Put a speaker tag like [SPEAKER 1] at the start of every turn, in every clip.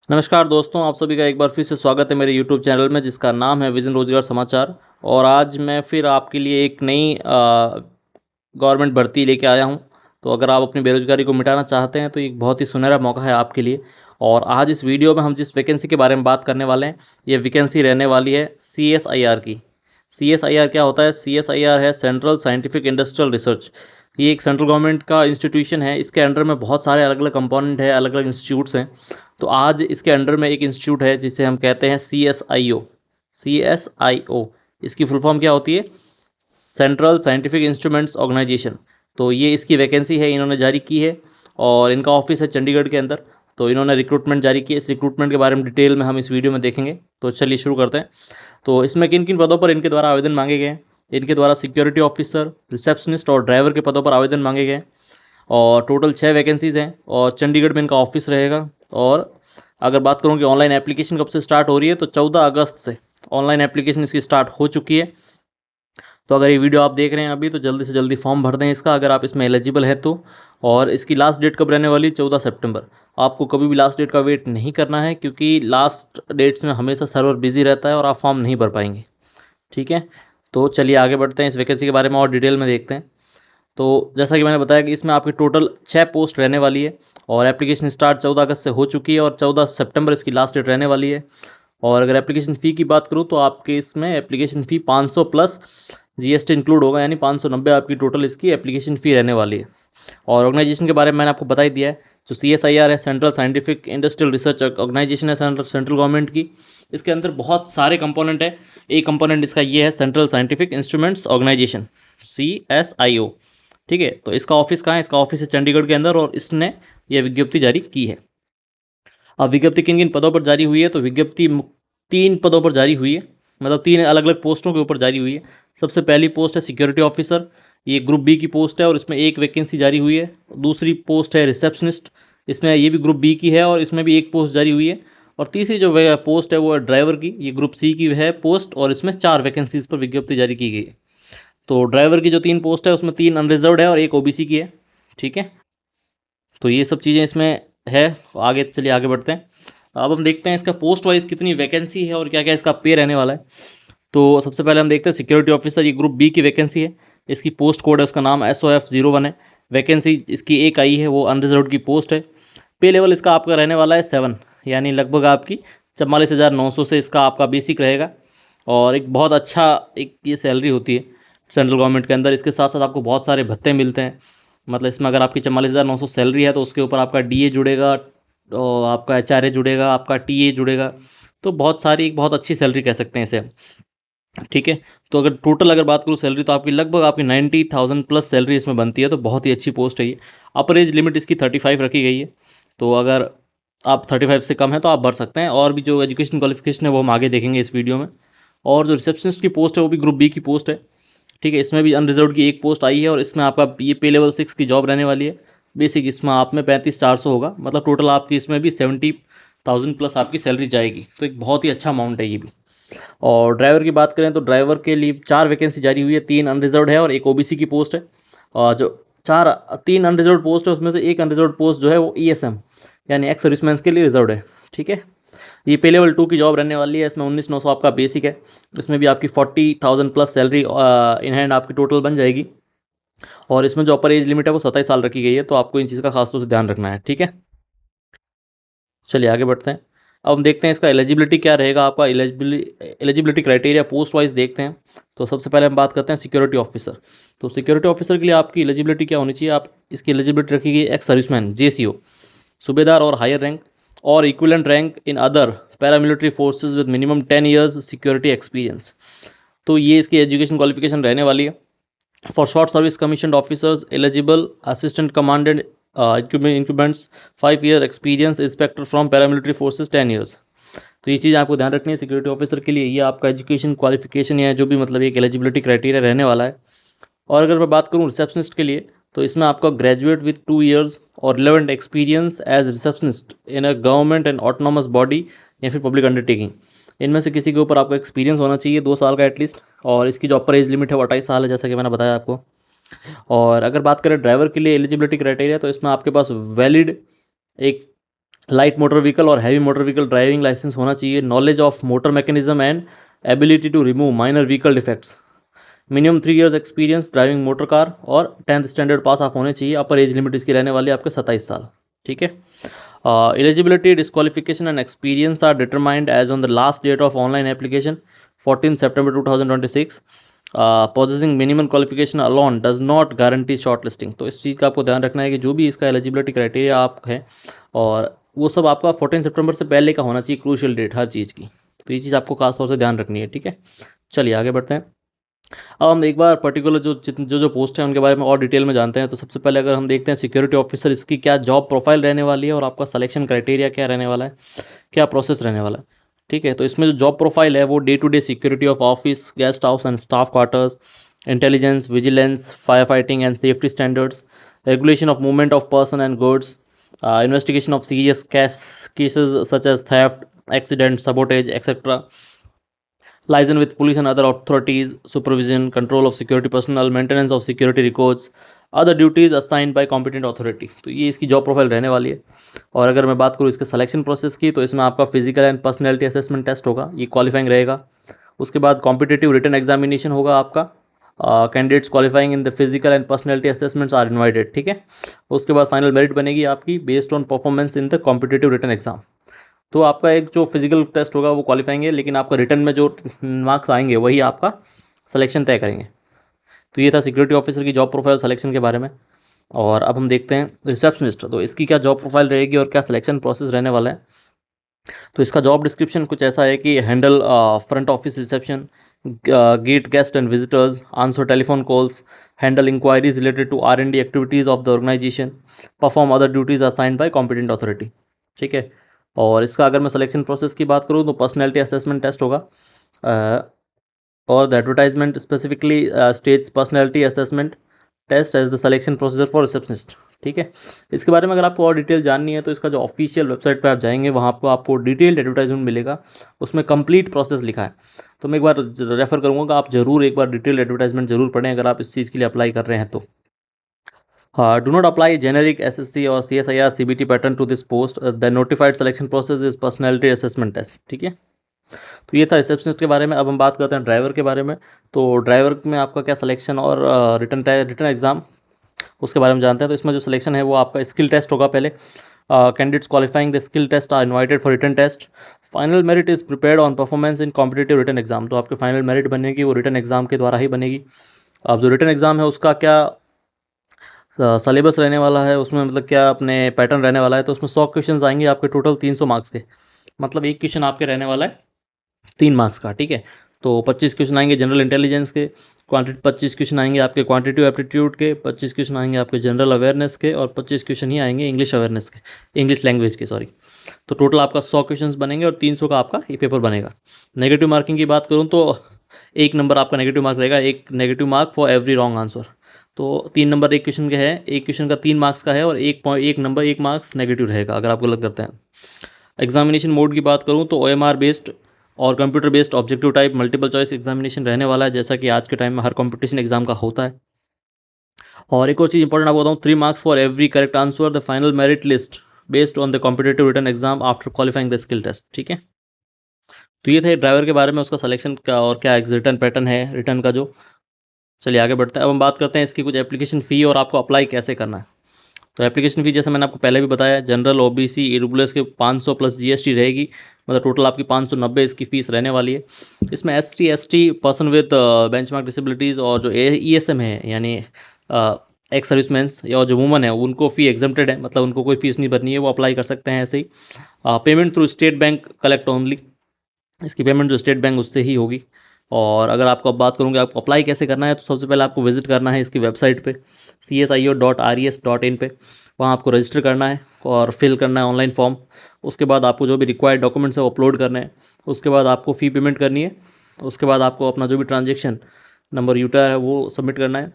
[SPEAKER 1] नमस्कार दोस्तों, आप सभी का एक बार फिर से स्वागत है मेरे यूट्यूब चैनल में जिसका नाम है विजन रोजगार समाचार। और आज मैं फिर आपके लिए एक नई गवर्नमेंट भर्ती लेके आया हूं। तो अगर आप अपनी बेरोजगारी को मिटाना चाहते हैं तो एक बहुत ही सुनहरा मौका है आपके लिए। और आज इस वीडियो में हम जिस वैकेंसी के बारे में बात करने वाले हैं, ये वैकेंसी रहने वाली है CSIR की। CSIR क्या होता है? CSIR है सेंट्रल साइंटिफिक इंडस्ट्रियल रिसर्च। ये एक सेंट्रल गवर्नमेंट का इंस्टीट्यूशन है। इसके अंडर में बहुत सारे अलग अलग कंपोनेंट है, अलग अलग इंस्टीट्यूट्स हैं। तो आज इसके अंडर में एक इंस्टीट्यूट है जिसे हम कहते हैं CSIO। CSIO इसकी फुल फॉर्म क्या होती है? Central scientific instruments organisation. तो ये इसकी वैकेंसी है, इन्होंने जारी की है। और इनका ऑफिस है चंडीगढ़ के अंदर। तो इन्होंने रिक्रूटमेंट जारी की है। इस रिक्रूटमेंट के बारे में डिटेल में हम इस वीडियो में देखेंगे। तो चलिए शुरू करते हैं। तो इसमें किन किन पदों पर इनके द्वारा आवेदन मांगे गए हैं? इनके द्वारा सिक्योरिटी ऑफिसर, रिसेप्शनिस्ट और ड्राइवर के पदों पर आवेदन मांगे गए हैं। और टोटल 6 वैकेंसीज़ हैं और चंडीगढ़ में इनका ऑफिस रहेगा। और अगर बात करूँ कि ऑनलाइन एप्लीकेशन कब से स्टार्ट हो रही है, तो 14 अगस्त से ऑनलाइन एप्लीकेशन इसकी स्टार्ट हो चुकी है। तो अगर ये वीडियो आप देख रहे हैं अभी, तो जल्दी से जल्दी फॉर्म भर दें इसका, अगर आप इसमें एलिजिबल है तो। और इसकी लास्ट डेट कब रहने वाली? 14 सितंबर। आपको कभी भी लास्ट डेट का वेट नहीं करना है, क्योंकि लास्ट डेट्स में हमेशा सर्वर बिजी रहता है और आप फॉर्म नहीं भर पाएंगे। ठीक है, तो चलिए आगे बढ़ते हैं, इस वैकेंसी के बारे में और डिटेल में देखते हैं। तो जैसा कि मैंने बताया कि इसमें आपकी टोटल 6 पोस्ट रहने वाली है। और एप्लीकेशन स्टार्ट 14 अगस्त से हो चुकी है और 14 सितंबर इसकी लास्ट डेट रहने वाली है। और अगर एप्लीकेशन फ़ी की बात करूँ तो आपके इसमें application fee 500 plus GST include होगा, यानी 590 आपकी टोटल इसकी एप्लीकेशन फ़ी रहने वाली है। और ऑर्गेनाइजेशन के बारे में मैंने आपको बता ही दिया है। जो CSIR है, central scientific industrial research organisation है सेंट्रल गवर्नमेंट की। इसके अंदर बहुत सारे कंपोनेंट है। एक कंपोनेंट इसका ये है central scientific instruments organisation, CSIO। ठीक है, तो इसका ऑफिस कहाँ है? इसका ऑफिस है चंडीगढ़ के अंदर और इसने यह विज्ञप्ति जारी की है। अब विज्ञप्ति किन किन पदों पर जारी हुई है? तो विज्ञप्ति 3 पदों पर जारी हुई है, मतलब 3 अलग अलग पोस्टों के ऊपर जारी हुई है। सबसे पहली पोस्ट है सिक्योरिटी ऑफिसर, ये ग्रुप बी की पोस्ट है और इसमें एक वैकेंसी जारी हुई है। दूसरी पोस्ट है रिसेप्शनिस्ट, इसमें ये भी ग्रुप बी की है और इसमें भी एक पोस्ट जारी हुई है। और तीसरी जो पोस्ट है वो है ड्राइवर की, ये ग्रुप सी की है पोस्ट और इसमें 4 वैकेंसीज पर विज्ञप्ति जारी की गई है। तो ड्राइवर की जो 3 पोस्ट है उसमें 3 अनरिजर्व्ड है और एक OBC की है। ठीक है, तो ये सब चीज़ें इसमें है। आगे चलिए आगे बढ़ते हैं। अब हम देखते हैं इसका पोस्ट वाइज कितनी वैकेंसी है और क्या क्या इसका पे रहने वाला है। तो सबसे पहले हम देखते हैं सिक्योरिटी ऑफिसर, ये ग्रुप बी की वैकेंसी है। इसकी पोस्ट कोड है, उसका नाम SOF01 है। वैकेंसी इसकी एक आई है, वो अनरिजर्व्ड की पोस्ट है। पे लेवल इसका आपका रहने वाला है 7, यानी लगभग आपकी 44,900 से इसका आपका बेसिक रहेगा। और एक बहुत अच्छा एक ये सैलरी होती है सेंट्रल गवर्नमेंट के अंदर। इसके साथ साथ आपको बहुत सारे भत्ते मिलते हैं। मतलब इसमें अगर आपकी 44,900 सैलरी है तो उसके ऊपर आपका DA जुड़ेगा और आपका HRA जुड़ेगा, आपका TA जुड़ेगा। तो बहुत सारी, एक बहुत अच्छी सैलरी कह सकते हैं इसे। ठीक है, तो अगर टोटल अगर बात करूँ सैलरी, तो आपकी लगभग आपकी 90,000 प्लस सैलरी इसमें बनती है। तो बहुत ही अच्छी पोस्ट है ये। अपर एज लिमिट इसकी 35 रखी गई है। तो अगर आप 35 से कम है तो आप भर सकते हैं। और भी जो एजुकेशन क्वालिफिकेशन है वो हम आगे देखेंगे इस वीडियो में। और जो रिसेप्शनिस्ट की पोस्ट है वो भी ग्रुप बी की पोस्ट है। ठीक है, इसमें भी अनरिजर्व की एक पोस्ट आई है और इसमें आपका ये पे लेवल 6 की जॉब रहने वाली है। बेसिक इसमें आप में 35,400 होगा, मतलब टोटल आपकी इसमें भी 70,000 प्लस आपकी सैलरी जाएगी। तो एक बहुत ही अच्छा अमाउंट है ये भी। और ड्राइवर की बात करें तो ड्राइवर के लिए 4 वैकेंसी जारी हुई है, 3 अनरिजर्व है और एक OBC की पोस्ट है। और जो 3 अनरिजर्व पोस्ट है उसमें से एक अनरिजर्व पोस्ट जो है वो ESM यानी एक्स सर्विसमैन के लिए रिजर्व है। ठीक है, ये पे लेवल 2 की जॉब रहने वाली है। इसमें 19,900 आपका बेसिक है। इसमें भी आपकी 40,000 प्लस सैलरी इन हैंड आपकी टोटल बन जाएगी। और इसमें जो अपर एज लिमिट है वो 27 साल रखी गई है। तो आपको इन चीज़ का खासतौर से ध्यान रखना है। ठीक है, चलिए आगे बढ़ते हैं। अब हम देखते हैं इसका एलिजिबिलिटी क्या रहेगा। आपका एलिजिबिलिटी क्राइटेरिया पोस्ट वाइज देखते हैं। तो सबसे पहले हम बात करते हैं सिक्योरिटी ऑफिसर। तो सिक्योरिटी ऑफिसर के लिए आपकी एलिजिबिलिटी क्या होनी चाहिए? आप इसकी एलिजिबिलिटी रखी गई एक्स सर्विसमैन, JCO, सूबेदार और हायर रैंक और equivalent rank in other paramilitary forces with minimum 10 years security experience. तो ये इसकी एजुकेशन क्वालिफिकेशन रहने वाली है। For short service commission officers eligible assistant commandant increments 5 year experience, inspector from paramilitary forces 10 years. तो ये चीज़ आपको ध्यान रखनी है सिक्योरिटी ऑफिसर के लिए। ये आपका एजुकेशन क्वालिफिकेशन या जो भी मतलब एक एलिजिबिलिटी क्राइटेरिया रहने वाला है। और अगर मैं बात करूँ रिसेप्शनिस्ट के लिए, तो इसमें आपका ग्रेजुएट विथ 2 ईयर्स और relevant experience as receptionist in a government and autonomous body या फिर पब्लिक अंडरटेकिंग, इनमें से किसी के ऊपर आपका एक्सपीरियंस होना चाहिए 2 साल का एटलीस्ट। और इसकी जो अपर एज लिमिट है वो 28 साल है, जैसा कि मैंने बताया आपको। और अगर बात करें ड्राइवर के लिए एलिजिबिलिटी क्राइटेरिया, तो इसमें आपके पास वैलिड एक लाइट मोटर व्हीकल और heavy motor vehicle driving licence होना चाहिए, knowledge of motor mechanism and ability to remove minor vehicle defects, minimum 3 years experience driving motor car और 10th स्टैंडर्ड पास आप होने चाहिए। अपर एज लिमिट इसकी रहने वाली है आपके 27 साल। ठीक है। Eligibility, disqualification and experience are determined as on the last date of online application 14 September 2026। Possessing minimum qualification alone does not guarantee shortlisting. तो इस चीज़ का आपको ध्यान रखना है कि जो भी इसका एलिजिबिलिटी क्राइटेरिया आप है और वो सब आपका 14 सितंबर से पहले का होना चाहिए, क्रूशियल डेट हर चीज़ की। तो ये चीज़ आपको खास तौर से ध्यान रखनी है। ठीक है, चलिए आगे बढ़ते हैं। अब हम एक बार पर्टिकुलर जो पोस्ट है उनके बारे में और डिटेल में जानते हैं। तो सबसे पहले अगर हम देखते हैं सिक्योरिटी ऑफिसर, इसकी क्या जॉब प्रोफाइल रहने वाली है और आपका सिलेक्शन क्राइटेरिया क्या रहने वाला है, क्या प्रोसेस रहने वाला है। ठीक है, तो इसमें जो जॉब प्रोफाइल है वो day to day security of office, guest house and staff quarters, intelligence, vigilance, fire fighting and safety standards, regulation of movement of person and goods, investigation of serious cases such as theft, accident, sabotage etcetera, liaison with police and other authorities, supervision, control of security personnel, maintenance of security records, other duties assigned by competent authority। तो ये इसकी job profile रहने वाली है। और अगर मैं बात करूँ इसके सिलेक्शन प्रोसेस की, तो इसमें आपका physical and personality assessment test होगा, ये क्वालिफाइंग रहेगा। उसके बाद कॉम्पिटेटिव रिटन एग्जामिनेशन होगा आपका, candidates qualifying in the physical and personality assessments are invited. ठीक है, उसके बाद फाइनल मेरिट बनेगी आपकी based on performance in the competitive written exam. तो आपका एक जो फिजिकल टेस्ट होगा वो क्वालिफाइंग है, लेकिन आपका रिटर्न में जो मार्क्स आएंगे वही आपका सिलेक्शन तय करेंगे। तो ये था सिक्योरिटी ऑफिसर की जॉब प्रोफाइल सिलेक्शन के बारे में। और अब हम देखते हैं रिसेप्शनिस्ट, तो इसकी क्या जॉब प्रोफाइल रहेगी और क्या सिलेक्शन प्रोसेस रहने वाला है। तो इसका जॉब डिस्क्रिप्शन कुछ ऐसा है कि handle front office reception, gate guest and visitors, answer telephone calls, handle inquiries related to R&D activities of the organisation, perform other duties assigned by competent authority. ठीक है, और इसका अगर मैं सिलेक्शन प्रोसेस की बात करूँ तो पर्सनैलिटी असेसमेंट टेस्ट होगा, और the advertisement specifically states personality assessment test as the selection procedure for receptionist. ठीक है, इसके बारे में अगर आपको और डिटेल जाननी है तो इसका जो ऑफिशियल वेबसाइट पे आप जाएंगे वहाँ पर आपको डिटेल्ड एडवर्टाइजमेंट मिलेगा, उसमें कंप्लीट प्रोसेस लिखा है। तो मैं एक बार रेफर करूँगा कि आप ज़रूर एक बार डिटेल्ड एडवर्टाइजमेंट जरूर पढ़ें अगर आप इस चीज़ के लिए अप्लाई कर रहे हैं तो। Do not apply generic SSC or CSIR CBT pattern to this post. The notified selection process is personality assessment test। ठीक है, तो ये था रिसेप्शनिस्ट के बारे में। अब हम बात करते हैं ड्राइवर के बारे में। तो ड्राइवर में आपका क्या सिलेक्शन और रिटर्न एग्ज़ाम उसके बारे में जानते हैं। तो इसमें जो सिलेक्शन है वो आपका स्किल टेस्ट होगा पहले। Candidates qualifying the skill test are invited for written test. Final merit is prepared on performance in competitive written exam. तो आपकी फाइनल मेरिट बनेगी वो रिटर्न एग्जाम के द्वारा ही बनेगी। अब जो रिटर्न एग्जाम है उसका क्या सिलेबस रहने वाला है, उसमें मतलब क्या अपने पैटर्न रहने वाला है। तो उसमें 100 क्वेश्चन आएंगे आपके टोटल 300 मार्क्स के, मतलब एक क्वेश्चन आपके रहने वाला है 3 मार्क्स का। ठीक है, तो 25 क्वेश्चन आएंगे जनरल इंटेलिजेंस के, 25 क्वेश्चन आएंगे आपके क्वांटिटेटिव एप्टीट्यूड के, 25 क्वेश्चन आएंगे आपके जनरल अवेयरनेस के, और 25 क्वेश्चन ही आएंगे इंग्लिश अवेयरनेस के, इंग्लिश लैंग्वेज के, सॉरी। तो टोटल आपका 100 क्वेश्चन बनेंगे और 300 का आपका ये पेपर बनेगा। नेगेटिव मार्किंग की बात करूँ तो 1 नंबर आपका नेगेटिव मार्क रहेगा, 1 negative mark for every wrong answer. तो 3 नंबर एक क्वेश्चन के है, एक क्वेश्चन का 3 मार्क्स का है, और 1 नंबर 1 मार्क्स नेगेटिव रहेगा अगर आप गलत करते हैं। एग्जामिनेशन मोड की बात करूँ तो OMR बेस्ड और computer based objective type multiple choice examination रहने वाला है, जैसा कि आज के टाइम में हर कंपटीशन एग्जाम का होता है। और एक और चीज़ इंपॉर्टेंट आपको बताऊँ, 3 marks for every correct answer, the final merit list based on the competitive written exam after qualifying the skill test. ठीक है, तो ये थे ड्राइवर के बारे में, उसका सिलेक्शन का और क्या रिटर्न पैटर्न है रिटर्न का जो। चलिए आगे बढ़ते हैं। अब हम बात करते हैं इसकी कुछ एप्लीकेशन फ़ी और आपको अप्लाई कैसे करना है। तो एप्लीकेशन फ़ी जैसे मैंने आपको पहले भी बताया, जनरल OBC EWS के 500 प्लस GST रहेगी, मतलब टोटल आपकी 590 इसकी फ़ीस रहने वाली है। इसमें SC ST person with benchmark disabilities और जो ESM है यानी एक्स सर्विसमैन्स या जो वुमन है उनको फ़ी एग्जम्प्टेड है, मतलब उनको कोई फ़ीस नहीं भरनी है, वो अप्लाई कर सकते हैं ऐसे ही। Payment through State Bank collect only, इसकी पेमेंट जो स्टेट बैंक उससे ही होगी। और अगर आपको अब बात करूँगी आपको अप्लाई कैसे करना है, तो सबसे पहले आपको विजिट करना है इसकी वेबसाइट पे csio.res.in पे, वहाँ आपको रजिस्टर करना है और फिल करना है ऑनलाइन फॉर्म। उसके बाद आपको जो भी रिक्वायर्ड डॉक्यूमेंट्स है वो अपलोड करने हैं। उसके बाद आपको फ़ी पेमेंट करनी है। उसके बाद आपको अपना जो भी ट्रांजेक्शन नंबर यूटर है वो सबमिट करना है,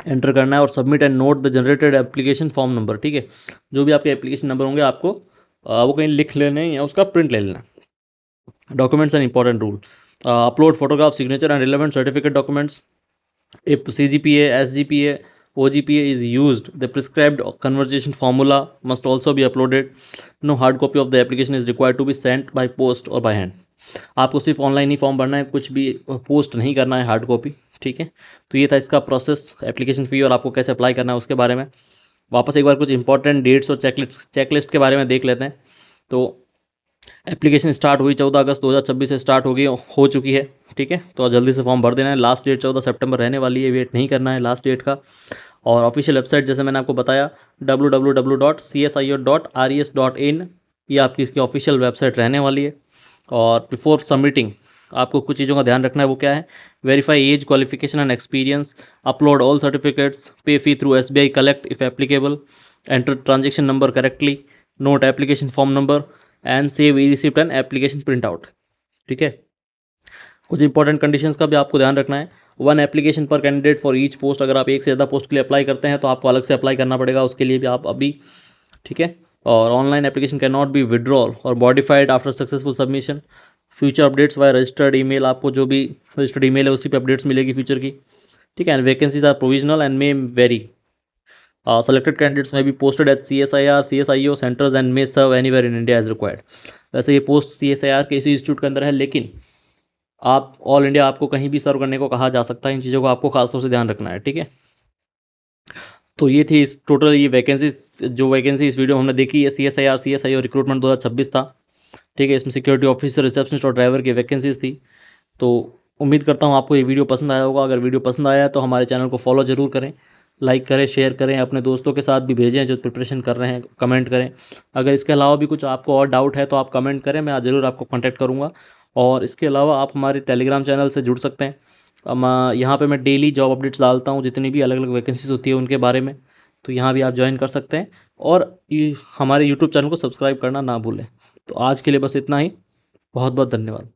[SPEAKER 1] एंटर करना है, और submit and note the generated application form number. ठीक है, जो भी आपके एप्लीकेशन नंबर होंगे आपको वो कहीं लिख लेने या उसका प्रिंट ले लेना। Documents and important rule, upload photograph signature and relevant certificate documents, if CGPA, SGPA OGPA is used, the prescribed conversation formula must also be uploaded. No hard copy of the application is required to be sent by post or by hand. आपको सिर्फ online ही form भरना है, कुछ भी post नहीं करना है hard copy, ठीक है। तो ये था इसका प्रोसेस, एप्लीकेशन फ़ी और आपको कैसे अप्लाई करना है उसके बारे में। वापस एक बार कुछ इंपॉर्टेंट डेट्स और चेकलिस्ट के बारे में देख लेते हैं। तो एप्लीकेशन स्टार्ट हुई 14 अगस्त 2026 से स्टार्ट हो चुकी है, ठीक है। तो जल्दी से फॉर्म भर देना है, लास्ट डेट 14 सितंबर रहने वाली है, वेट नहीं करना है लास्ट डेट का। और ऑफिशियल वेबसाइट जैसे मैंने आपको बताया www.csio.res.in, ये आपकी इसकी ऑफिशियल वेबसाइट रहने वाली है। और बिफोर सबमिटिंग आपको कुछ चीज़ों का ध्यान रखना है, वो क्या है, verify age, qualification and experience, upload all certificates, pay fee through SBI collect if applicable, enter transaction number correctly, note application form number and save e receipt and application print out, ठीक है। कुछ important conditions का भी आपको ध्यान रखना है। 1 application पर कैंडिडेट फॉर ईच पोस्ट, अगर आप एक से ज़्यादा पोस्ट के लिए अप्लाई करते हैं तो आपको अलग से अप्लाई करना पड़ेगा, उसके लिए भी आप अभी, ठीक है। और online application can not be withdrawal और modified after successful submission. Future updates via registered email, आपको जो भी रजिस्टर्ड ईमेल है उसी पे अपडेट्स मिलेगी फ्यूचर की, ठीक है। And vacancies are provisional and may vary. Selected candidates may be posted at CSIR CSIO centres and may serve anywhere in India as required. वैसे ये पोस्ट CSIR के इसी इंस्टीट्यूट के अंदर है, लेकिन आप ऑल इंडिया आपको कहीं भी सर्व करने को कहा जा सकता है। इन चीज़ों को आपको खासतौर से ध्यान रखना है, ठीक है। तो ये थी इस टोटल ये वैकेंसीज, जो वैकेंसी इस वीडियो में हमने देखी है CSIR CSIO रिक्रूटमेंट 2026 था, ठीक है। इसमें सिक्योरिटी ऑफिसर, रिसेप्शनिस्ट और ड्राइवर की वैकेंसीज थी। तो उम्मीद करता हूँ आपको ये वीडियो पसंद आया होगा। अगर वीडियो पसंद आया तो हमारे चैनल को फॉलो ज़रूर करें, लाइक करें, शेयर करें, अपने दोस्तों के साथ भी भेजें जो प्रिपरेशन कर रहे हैं, कमेंट करें। अगर इसके अलावा भी कुछ आपको और डाउट है तो आप कमेंट करें, मैं ज़रूर आपको कॉन्टैक्ट करूँगा। और इसके अलावा आप हमारे टेलीग्राम चैनल से जुड़ सकते हैं। यहाँ पे मैं डेली जॉब अपडेट्स डालता हूँ, जितनी भी अलग अलग वैकेंसीज होती है उनके बारे में, तो यहाँ भी आप ज्वाइन कर सकते हैं। और हमारे यूट्यूब चैनल को सब्सक्राइब करना ना भूलें। तो आज के लिए बस इतना ही, बहुत बहुत धन्यवाद।